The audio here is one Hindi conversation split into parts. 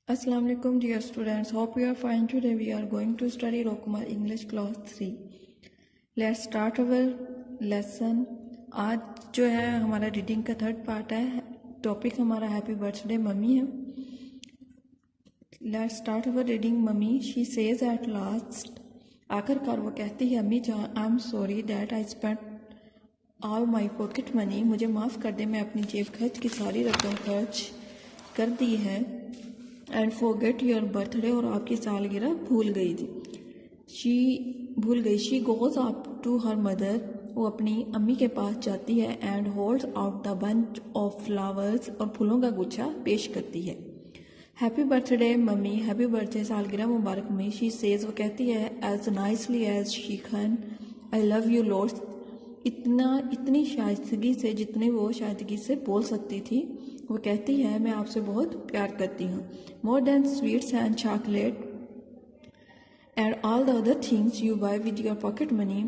Assalamu alaikum dear students, hope you are fine. Today we are going to study Rokumar English class 3. Let's start our lesson. आज जो है हमारा रीडिंग का थर्ड पार्ट है. टॉपिक हमारा हैप्पी बर्थडे मम्मी है. Let's start our reading. Mummy she says at last, आखिरकार वो कहती है अम्मी जान, I am sorry that I spent all my pocket money, मुझे माफ़ कर दे मैं अपनी जेब खर्च की सारी रकम खर्च कर दी है. एंड फॉरगेट योर बर्थडे, और आपकी सालगिरह भूल गई थी. She goes up to her mother, वो अपनी अम्मी के पास जाती है. And holds out the bunch of flowers, और फूलों का गुच्छा पेश करती है. Happy birthday mummy, happy birthday सालगिरह मुबारक मम्मी. शी सेज, वो कहती है as nicely as she can, I love you lots, इतनी शाइस्तगी से जितने वो शाइस्तगी से बोल सकती थी. वो कहती है मैं आपसे बहुत प्यार करती हूँ. More than sweets and chocolate and all the other things you buy with your pocket money,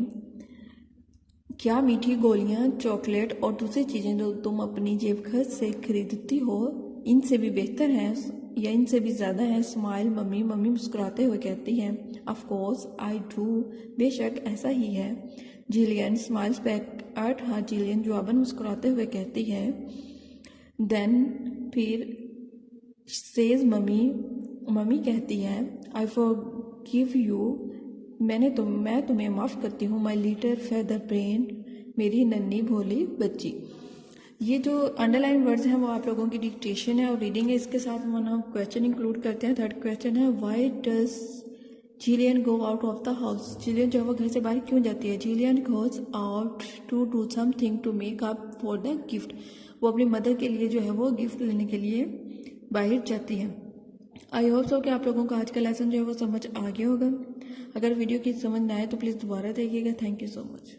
क्या मीठी गोलियाँ, चॉकलेट और दूसरी चीज़ें जो तुम अपनी जेब खर्च से खरीदती हो, इनसे भी बेहतर हैं या इनसे भी ज़्यादा है. स्माइल मम्मी मुस्कुराते हुए कहती हैं ऑफ कोर्स आई डू, बेशक ऐसा ही है. Jillian smiles back at her, Jillian जवाबन मुस्कुराते हुए कहती है. देन फिर सेज मम्मी कहती है आई फॉरगिव यू, मैं तुम्हें माफ़ करती हूँ. माई लिटिल फेदर ब्रेन, मेरी नन्ही भोली बच्ची. ये जो अंडरलाइन वर्ड्स हैं वो आप लोगों की डिक्टेशन है और रीडिंग है. इसके साथ हम क्वेश्चन इंक्लूड करते हैं. थर्ड क्वेश्चन है why does Jillian go out of the house, Jillian जो है वो घर से बाहर क्यों जाती है. Jillian goes out to do something to make up for the gift, वो अपनी मदर के लिए जो है वो गिफ्ट लेने के लिए बाहर जाती है. आई होप सो कि आप लोगों को आज का लेसन जो है वो समझ आ गया होगा. अगर वीडियो की समझ ना आए तो प्लीज़ दोबारा देखिएगा. Thank you so much.